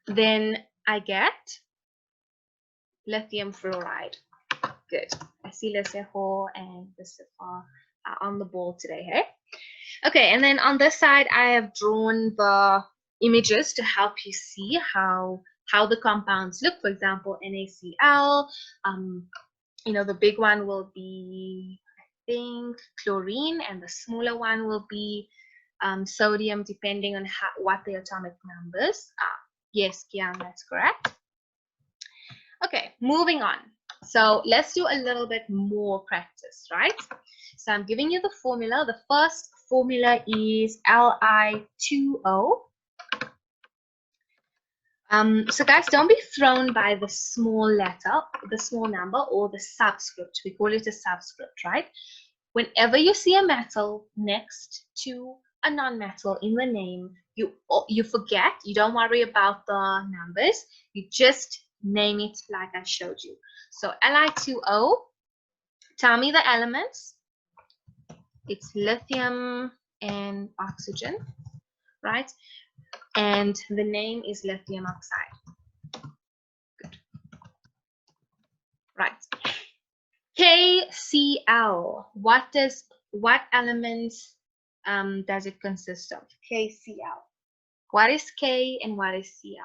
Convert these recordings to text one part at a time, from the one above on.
then I get lithium fluoride. Good. I see Leseho and Christopher are on the ball today, hey? Okay, and then on this side, I have drawn the images to help you see how the compounds look. For example, NaCl, you know, the big one will be, I think, chlorine, and the smaller one will be sodium, depending on what the atomic numbers are. Yes, Kian, that's correct. Okay, moving on. So let's do a little bit more practice, right? So I'm giving you the formula. The first formula is Li2O. So guys, don't be thrown by the small letter, the small number, or the subscript. We call it a subscript, right? Whenever you see a metal next to a non-metal in the name, you forget, you don't worry about the numbers, you just name it like I showed you. So Li2O, tell me the elements. It's lithium and oxygen, right? And the name is lithium oxide. Good. Right. KCl. What elements does it consist of? KCl. What is K and what is Cl?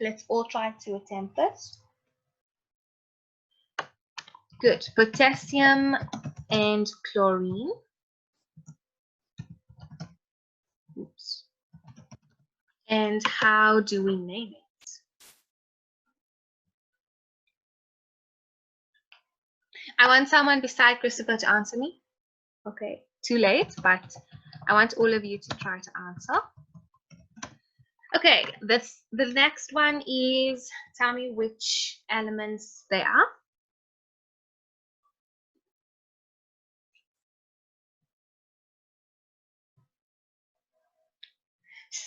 Let's all try to attempt this. Good. Potassium and chlorine. Oops. And how do we name it? I want someone beside Christopher to answer me. Okay, too late, but I want all of you to try to answer. Okay, the next one is, tell me which elements they are.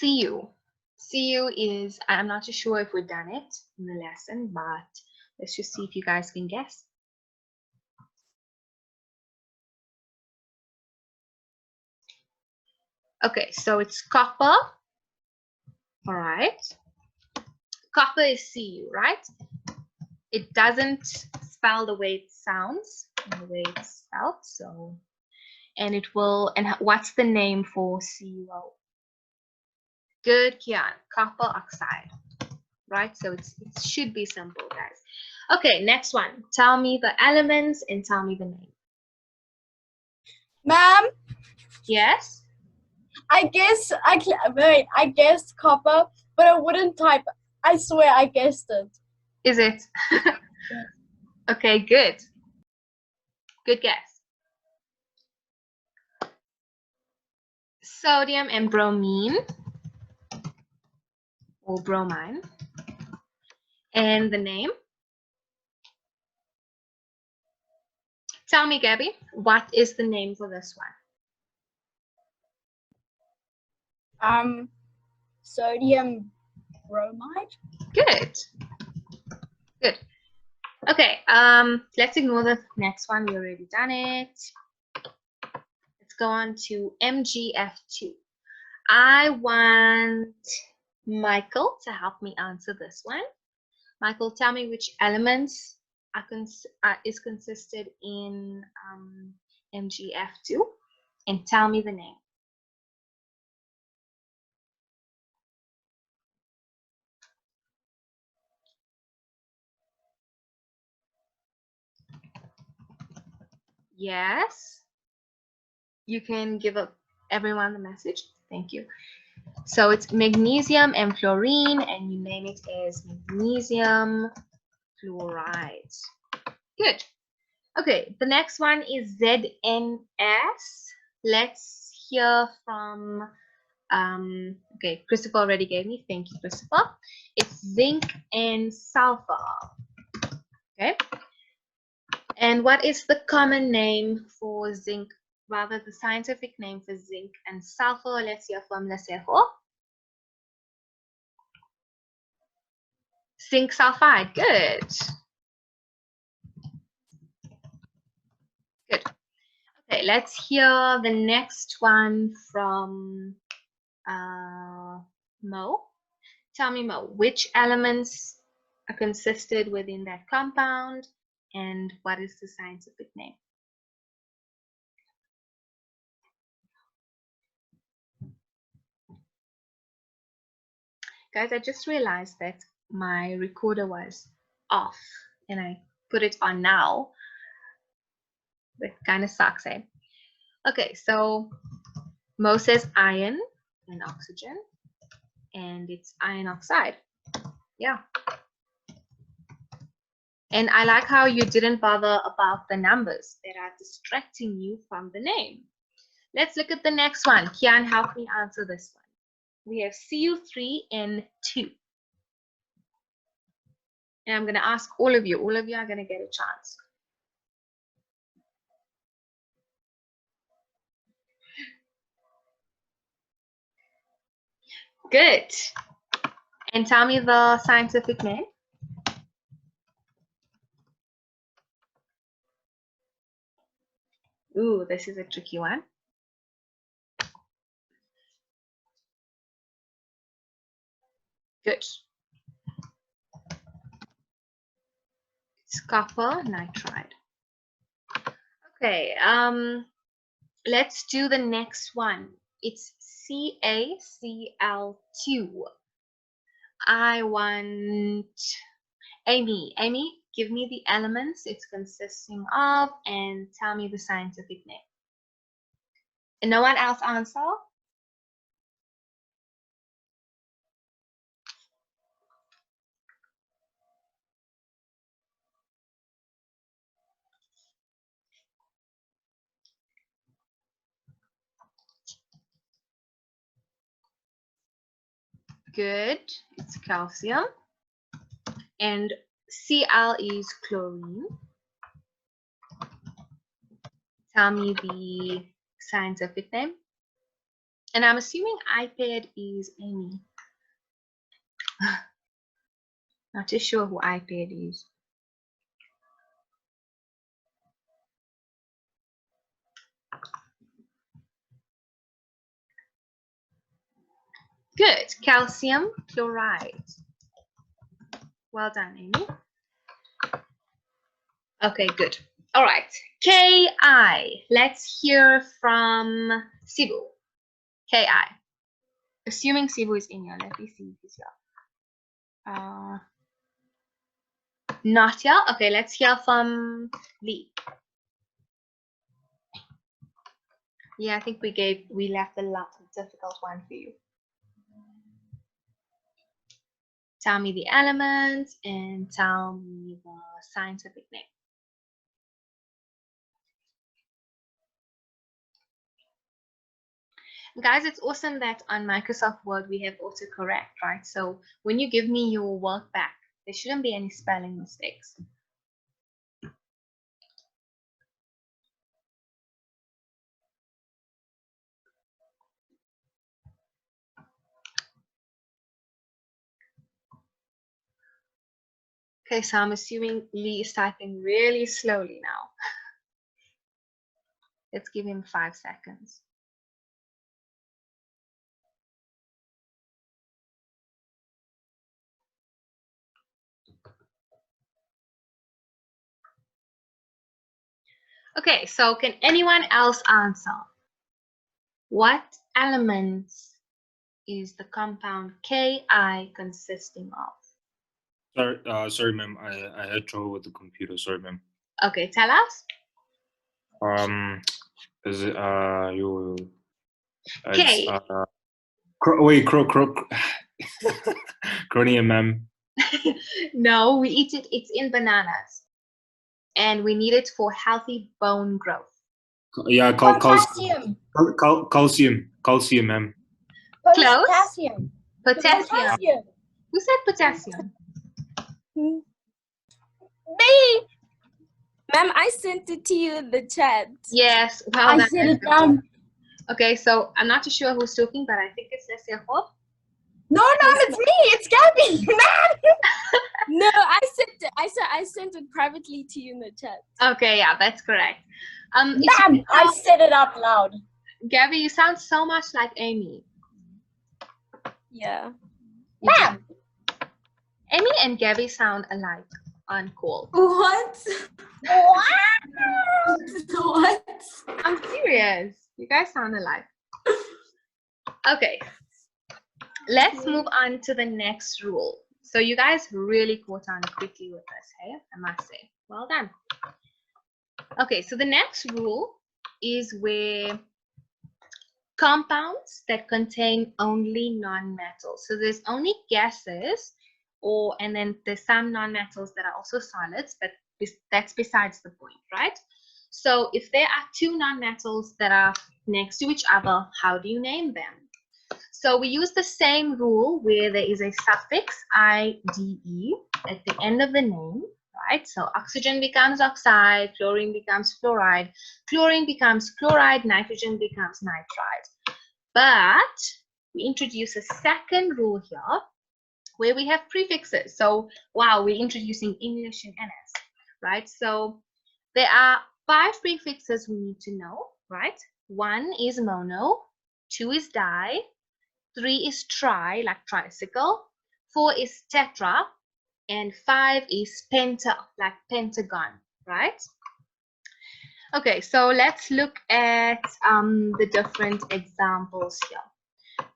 Cu. Cu is, I'm not too sure if we've done it in the lesson, but let's just see if you guys can guess. Okay, so it's copper. All right. Copper is Cu, right? It doesn't spell the way it sounds, the way it's spelled. So, and it will, and what's the name for CuO? Good, Kian, copper oxide, right? So it should be simple, guys. Okay, next one. Tell me the elements and tell me the name. Ma'am? Yes? I guessed copper, but I wouldn't type. I swear I guessed it. Is it? Okay, good. Good guess. Sodium and bromine, or bromine. And the name? Tell me, Gabby, what is the name for this one? Sodium bromide. Good. Good. Okay, let's ignore the next one. We already done it. Let's go on to MgF2. I want Michael to help me answer this one. Michael, tell me which elements is consisted in MgF2, and tell me the name. Yes, you can give up everyone the message. Thank you. So it's magnesium and fluorine, and you name it as magnesium fluoride. Good. Okay, the next one is ZNS. Let's hear from, okay, Christopher already gave me. Thank you, Christopher. It's zinc and sulfur. Okay. And what is the common name for zinc? Rather, the scientific name for zinc and sulfur. Let's hear from Leseho. Zinc sulfide. Good. Good. Okay, let's hear the next one from Mo. Tell me, Mo, which elements are consisted within that compound and what is the scientific name? Guys, I just realized that my recorder was off and I put it on now. That kind of sucks, eh? Okay, so Mo says iron and oxygen, and it's iron oxide. Yeah. And I like how you didn't bother about the numbers that are distracting you from the name. Let's look at the next one. Kian, help me answer this one. We have Cu3N2. And I'm going to ask all of you. All of you are going to get a chance. Good. And tell me the scientific name. Ooh, this is a tricky one. Good. It's copper nitride. Okay, let's do the next one. It's CaCl2. I want Amy. Amy, give me the elements it's consisting of and tell me the scientific name. And no one else answer? Good, it's calcium. And Cl is chlorine. Tell me the scientific name. And I'm assuming iPad is Amy. Not too sure who iPad is. Good, calcium chloride. Well done, Amy. Okay, good. All right, Ki. Let's hear from Sibu. Ki. Assuming Sibu is in here, let me see if he's here. Not here. Okay, let's hear from Lee. Yeah, I think we left a difficult one for you. Tell me the elements and tell me the scientific name. Guys, it's awesome that on Microsoft Word we have autocorrect, right? So when you give me your work back, there shouldn't be any spelling mistakes. Okay, so I'm assuming Lee is typing really slowly now. Let's give him 5 seconds. Okay, so can anyone else answer? What elements is the compound Ki consisting of? Sorry, ma'am. I had trouble with the computer. Sorry, ma'am. Okay, tell us. Is it you? K. Wait, chromium, ma'am. No, we eat it. It's in bananas, and we need it for healthy bone growth. Yeah, Potassium. Calcium, ma'am. Close. Potassium. Potassium. Who said potassium? Me. Ma'am, I sent it to you in the chat. Yes. Well, I said it down. Okay, so I'm not too sure who's talking, but I think it's Leslie Hope. No, it's me. It's Gabby. No, I sent it privately to you in the chat. Okay, yeah, that's correct. I said it out loud. Gabby, you sound so much like Amy. Yeah. You do. Amy and Gabby sound alike on call. What? What? I'm serious. You guys sound alike. Okay. Let's move on to the next rule. So you guys really caught on quickly with this, hey? I must say. Well done. Okay, so the next rule is where compounds that contain only non-metals. So there's only gases, and then there's some non-metals that are also solids, but that's besides the point, right? So if there are two non-metals that are next to each other, how do you name them? So we use the same rule where there is a suffix IDE at the end of the name, right? So oxygen becomes oxide, chlorine becomes fluoride, chlorine becomes chloride, nitrogen becomes nitride. But we introduce a second rule here where we have prefixes. So wow, we're introducing English in NS, right? So there are 5 prefixes we need to know, right? 1 is mono, 2 is di, 3 is tri, like tricycle, 4 is tetra, and 5 is penta, like pentagon, right? Okay, so let's look at the different examples here.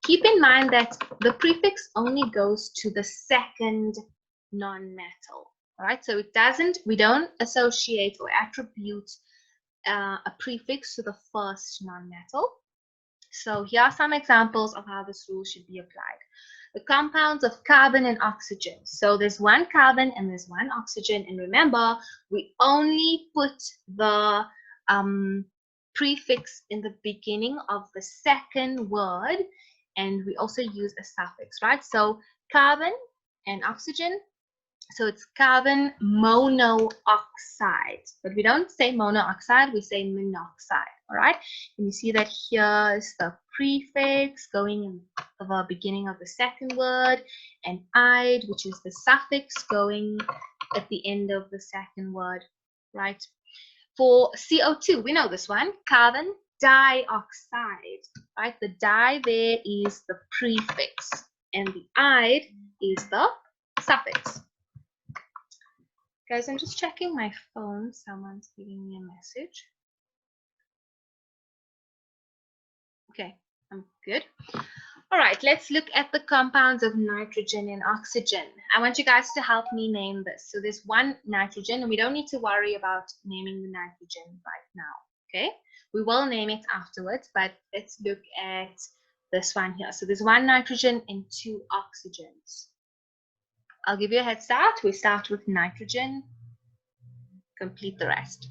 Keep in mind that the prefix only goes to the second non-metal, all right? So we don't associate or attribute a prefix to the first non-metal. So here are some examples of how this rule should be applied. The compounds of carbon and oxygen. So there's 1 carbon and there's 1 oxygen. And remember, we only put the prefix in the beginning of the second word, and we also use a suffix, right? So carbon and oxygen. So it's carbon monoxide, but we don't say monoxide, we say monoxide, all right? And you see that here is the prefix going in the beginning of the second word, and ide, which is the suffix going at the end of the second word, right? For CO2, we know this one, carbon dioxide, right? The di there is the prefix, and the ide is the suffix. Guys, I'm just checking my phone. Someone's giving me a message. Okay, I'm good. All right, let's look at the compounds of nitrogen and oxygen. I want you guys to help me name this. So there's 1 nitrogen, and we don't need to worry about naming the nitrogen right now, okay? We will name it afterwards, but let's look at this one here. So there's 1 nitrogen and 2 oxygens. I'll give you a head start. We start with nitrogen, complete the rest.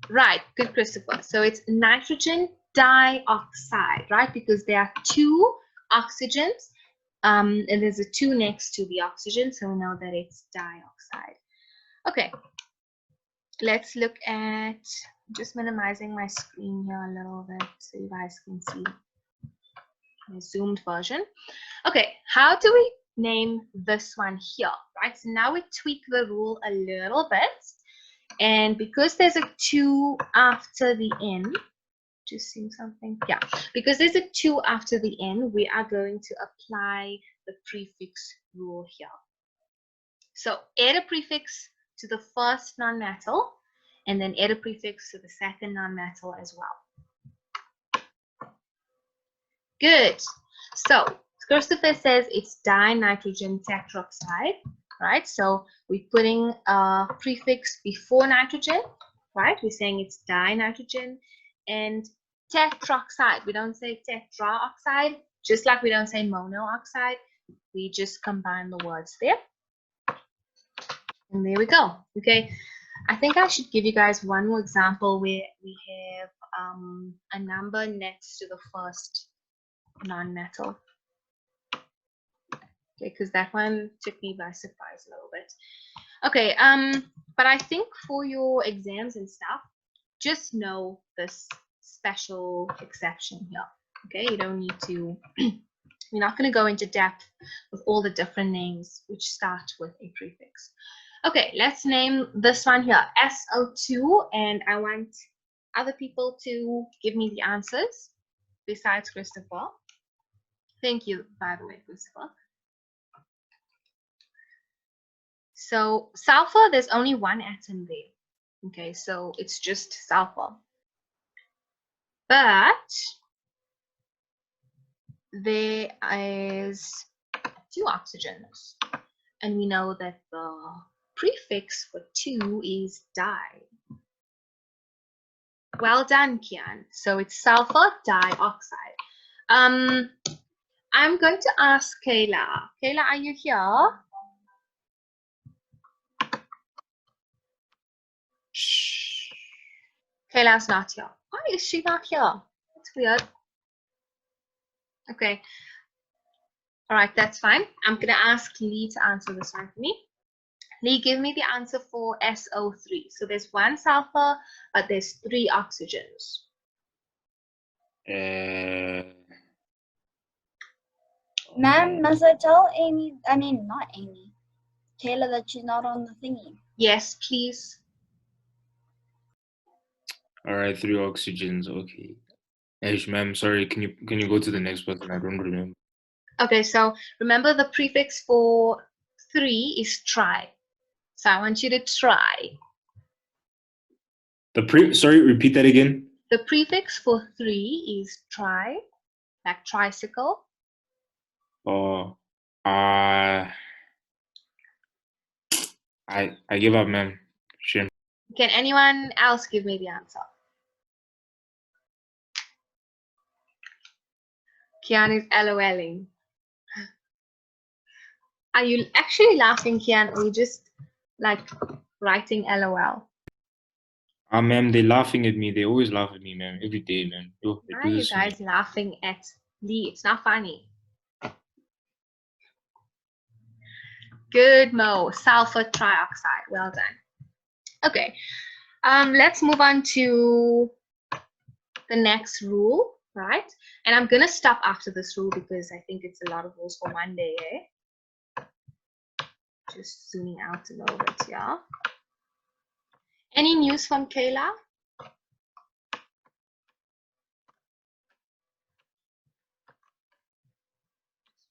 Right, good, Christopher. So it's nitrogen dioxide, right? Because there are 2 oxygens, and there's a 2 next to the oxygen, so we know that it's dioxide. Okay, let's look at, just minimizing my screen here a little bit so you guys can see my zoomed version. Okay, how do we name this one here, right? So now we tweak the rule a little bit. And because there's a 2 after the N, just seeing something, yeah, because there's a 2 after the N, we are going to apply the prefix rule here. So add a prefix to the first non-metal, and then add a prefix to the second non-metal as well. Good. So Christopher says it's dinitrogen tetroxide, right? So we're putting a prefix before nitrogen, right? We're saying it's dinitrogen, and tetroxide. We don't say tetraoxide, just like we don't say monoxide. We just combine the words there. And there we go. Okay. I think I should give you guys one more example where we have a number next to the first non-metal. Okay, because that one took me by surprise a little bit. Okay, but I think for your exams and stuff, just know this special exception here. Okay, you don't need to, we're not going to go into depth with all the different names which start with a prefix. Okay, let's name this one here SO2, and I want other people to give me the answers. besides Christopher? Thank you, by the way, Christopher. So sulfur, there's only one atom there. Okay, so it's just sulfur. But there is 2 oxygens. And we know that the prefix for 2 is di. Well done, Kian. So it's sulfur dioxide. I'm going to ask Kayla. Kayla, are you here? Kayla's not here. Why is she not here? That's weird. Okay. All right, that's fine. I'm going to ask Lee to answer this one for me. Lee, give me the answer for SO3. So there's 1 sulfur, but there's 3 oxygens. Ma'am, must I tell Amy? I mean, not Amy. Kayla that she's not on the thingy. Yes, please. All right, 3 oxygens. Okay. Aish, ma'am, sorry. Can you go to the next person? I don't remember. Okay, so remember the prefix for 3 is tri. So I want you to try. Sorry, repeat that again. The prefix for 3 is tri, like tricycle. Oh, I give up, ma'am. Shame. Can anyone else give me the answer? Kian is LOLing. Are you actually laughing, Kian, or are you just like writing LOL? Ma'am, they're laughing at me. They always laugh at me, ma'am. Every day, ma'am. Yo, they Why do are you this to me. guys laughing at Lee? It's not funny. Good, Mo. Sulfur trioxide. Well done. Okay. Let's move on to the next rule, right? And I'm gonna stop after this rule because I think it's a lot of rules for one day, eh? Just zooming out a little bit, yeah. Any news from Kayla?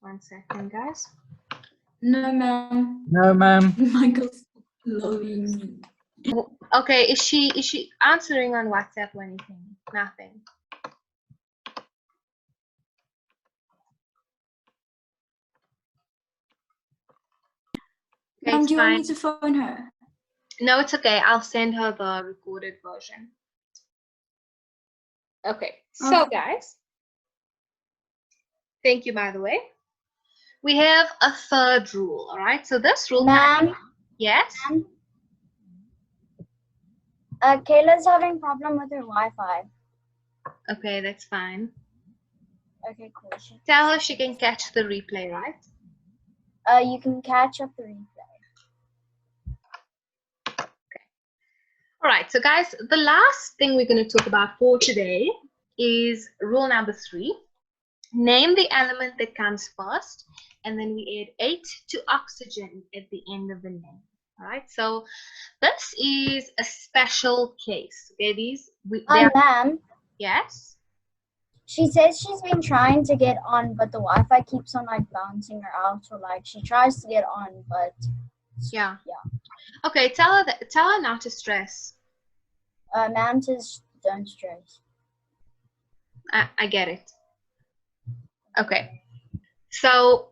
One second, guys. No, ma'am. No, ma'am. Michael's loving me. Okay, is she answering on WhatsApp or anything? Nothing. Okay, Ma'am, it's do you want fine. me to phone her? No, it's okay. I'll send her the recorded version. Okay, so guys, thank you, by the way. We have a third rule, all right? So this rule, Ma'am? yes? Ma'am? Kayla's having problem with her Wi-Fi. Okay, that's fine. Okay, cool. Tell her she can catch the replay, right? You can catch up the replay. All right, so guys, the last thing we're going to talk about for today is rule number 3. Name the element that comes first, and then we add 8 to oxygen at the end of the name. All right, so this is a special case. Okay, Ma'am, yes. she says she's been trying to get on, but the Wi-Fi keeps on like bouncing her out. So like she tries to get on, but Yeah. Yeah. Okay, tell her not to stress. ma'am says don't stress. I get it. Okay, so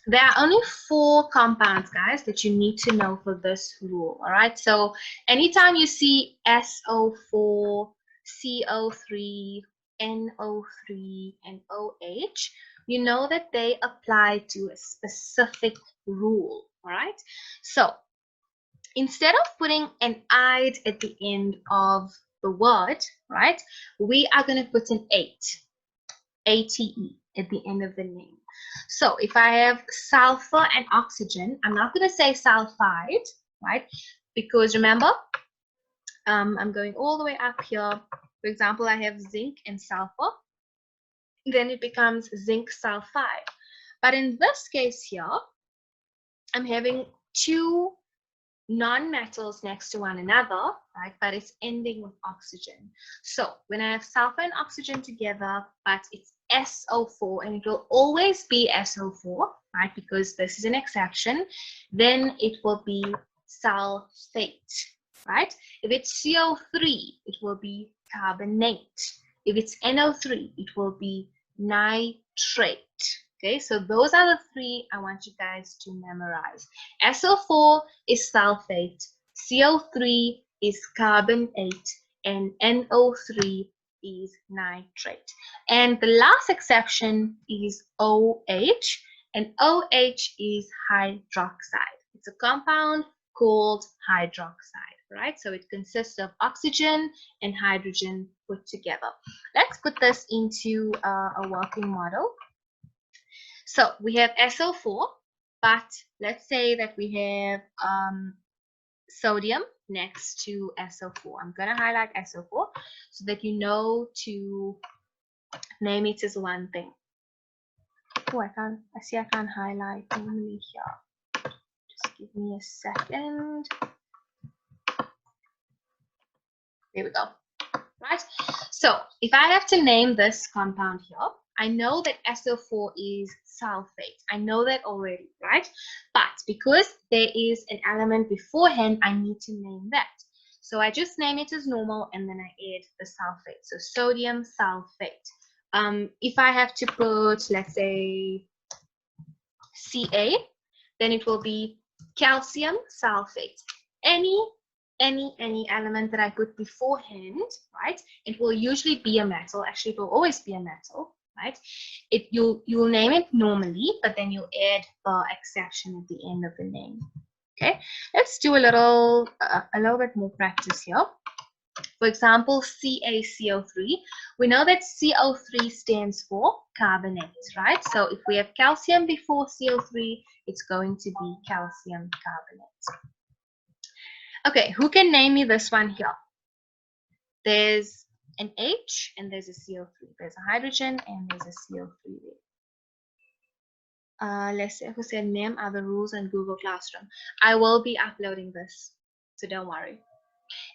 there are only 4 compounds, guys, that you need to know for this rule. All right, so anytime you see SO4, CO3, NO3, and OH, you know that they apply to a specific rule. All right, so instead of putting an "ide" at the end of the word, right, we are going to put an 8, ATE, at the end of the name. So if I have sulfur and oxygen, I'm not going to say sulfide, right? Because remember, I'm going all the way up here. For example, I have zinc and sulfur. Then it becomes zinc sulfide. But in this case here, I'm having 2 non-metals next to one another, right? But it's ending with oxygen. So when I have sulfur and oxygen together, but it's SO4, and it will always be SO4, right? Because this is an exception, then it will be sulfate, right? If it's CO3, it will be carbonate. If it's NO3, it will be nitrate. Okay, so those are the three I want you guys to memorize. SO4 is sulfate, CO3 is carbonate, and NO3 is nitrate. And the last exception is OH, and OH is hydroxide. It's a compound called hydroxide, right? So it consists of oxygen and hydrogen put together. Let's put this into a working model. So we have SO4, but let's say that we have sodium next to SO4. I'm going to highlight SO4 so that you know to name it as one thing. Oh, I can't highlight normally here. Just give me a second. There we go. Right? So if I have to name this compound here, I know that SO4 is sulfate. I know that already, right? But because there is an element beforehand, I need to name that. So I just name it as normal and then I add the sulfate. So sodium sulfate. If I have to put, let's say, Ca, then it will be calcium sulfate. Any element that I put beforehand, right? It will usually be a metal. Actually, it will always be a metal, right? You'll name it normally, but then you add the exception at the end of the name. Okay, let's do a little bit more practice here. For example, CaCO3. We know that CO3 stands for carbonate, right? So if we have calcium before CO3, it's going to be calcium carbonate. Okay, who can name me this one here? There's an H and there's a CO3. There's a hydrogen and there's a CO3 there. Let's say who said name other rules in Google Classroom. I will be uploading this, so don't worry.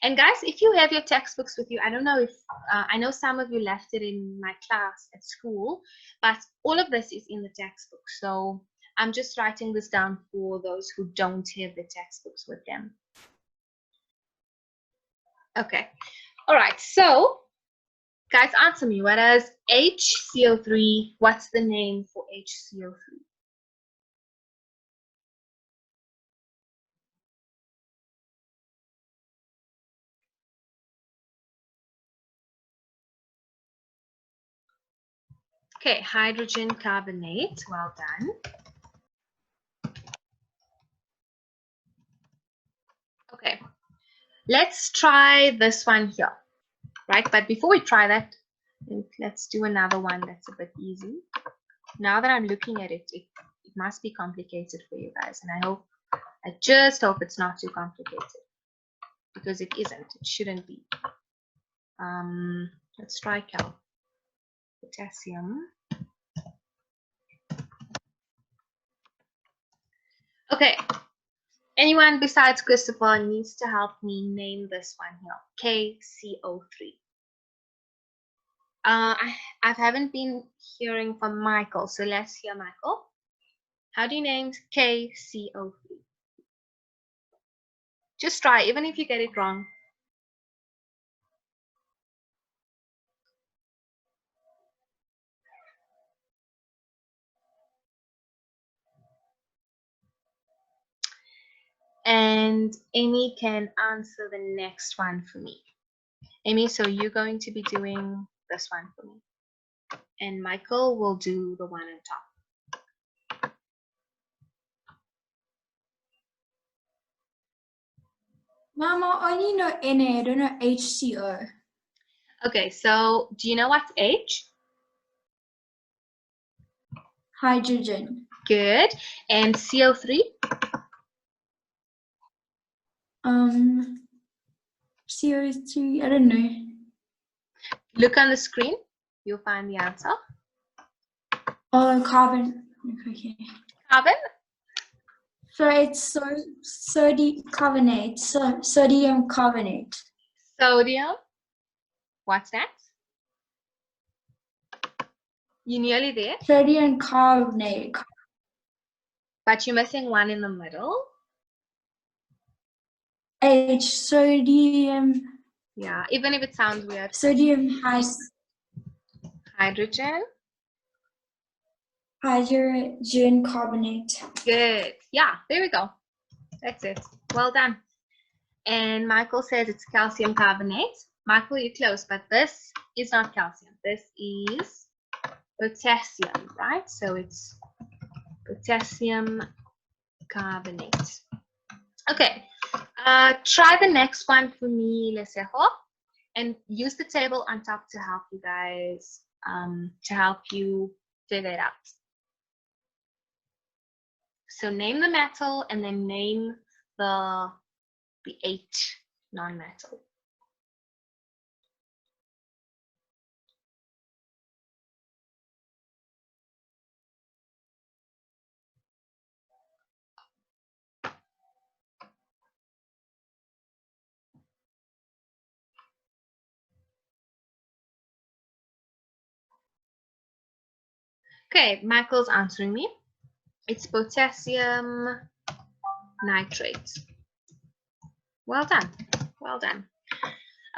And guys, if you have your textbooks with you, I don't know if, I know some of you left it in my class at school, but all of this is in the textbook. So I'm just writing this down for those who don't have the textbooks with them. Okay, all right, so guys, answer me. What is HCO3? What's the name for HCO3? Okay, hydrogen carbonate. Well done. Okay, let's try this one here, right? But before we try that, let's do another one that's a bit easy. Now that I'm looking at it, it must be complicated for you guys, and I just hope it's not too complicated, because it isn't. It shouldn't be. Let's try cal. Potassium. Okay. Anyone besides Christopher needs to help me name this one here. KCO3. I haven't been hearing from Michael, so let's hear Michael. How do you name KCO3? Just try, even if you get it wrong. And Amy can answer the next one for me. Amy, so you're going to be doing this one for me. And Michael will do the one on top. Mama, I only know Na, I don't know HCO. Okay, so do you know what's H? Hydrogen. Good. And CO3? CO2, I don't know. Look on the screen. You'll find the answer. Oh, carbon. Okay. Carbon? So it's sodium carbonate. Sodium carbonate. Sodium. What's that? You're nearly there, Sodium carbonate. but you're missing one in the middle. H. Sodium. Yeah, even if it sounds weird. Sodium Hydrogen. hydrogen carbonate. Good. Yeah, there we go. That's it. Well done. And Michael says it's calcium carbonate. Michael, you're close, but this is not calcium. This is potassium, right? So it's potassium carbonate. Okay. Try the next one for me, Lesejo, and use the table on top to help you guys, to help you figure it out. So name the metal and then name the 8 non-metal. Okay, Michael's answering me. It's potassium nitrate. Well done. Well done.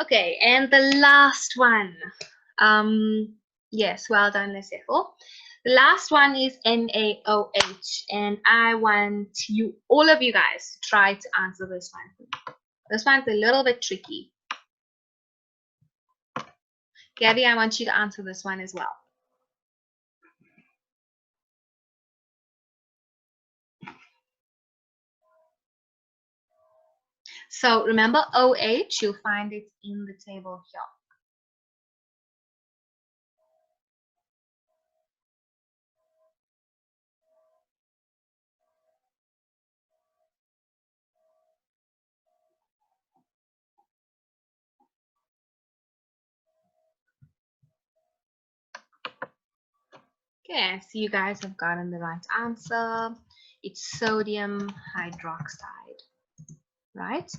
Okay, and the last one. Yes, well done, Lesejo. The last one is NaOH, and I want you, all of you guys, to try to answer this one. This one's a little bit tricky. Gabby, I want you to answer this one as well. So remember OH, you'll find it in the table here. Okay, I see you guys have gotten the right answer. It's sodium hydroxide, right?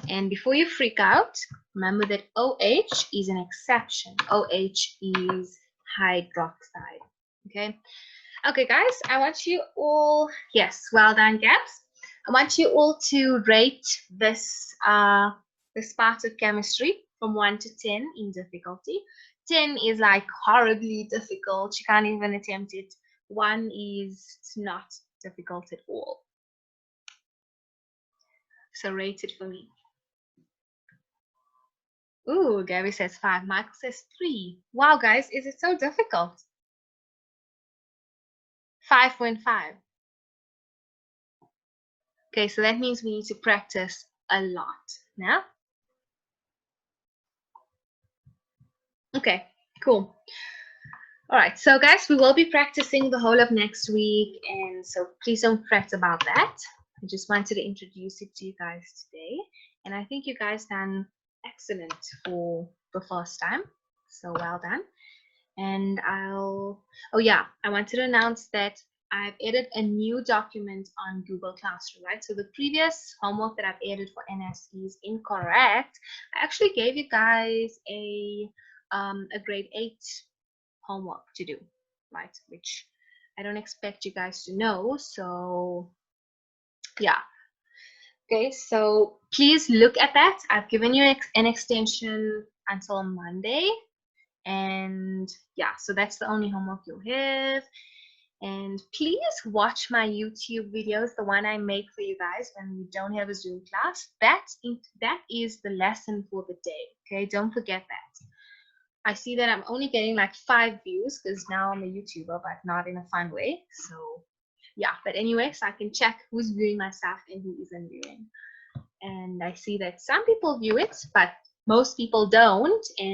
And before you freak out, remember that OH is an exception. OH is hydroxide, okay? Okay, guys, I want you all, yes, well done, Gabs. I want you all to rate this, this part of chemistry from 1 to 10 in difficulty. 10 is like horribly difficult. You can't even attempt it. 1 is not difficult at all. So rate it for me. Ooh, Gabby says 5. Michael says 3. Wow, guys, is it so difficult? 5.5. Okay, so that means we need to practice a lot now. Okay, cool. All right, so guys, we will be practicing the whole of next week, and so please don't fret about that. I just wanted to introduce it to you guys today, and I think you guys done excellent for the first time, so well done. And oh yeah, I wanted to announce that I've added a new document on Google Classroom, right? So the previous homework that I've added for NSE is incorrect. I actually gave you guys a grade 8 homework to do, right? Which I don't expect you guys to know. So yeah. Okay, so please look at that. I've given you an extension until Monday. And yeah, so that's the only homework you'll have. And please watch my YouTube videos, the one I make for you guys when we don't have a Zoom class. That is the lesson for the day. Okay, don't forget that. I see that I'm only getting like 5 views because now I'm a YouTuber, but not in a fun way. So yeah, but anyway, so I can check who's viewing my stuff and who isn't viewing. And I see that some people view it, but most people don't. And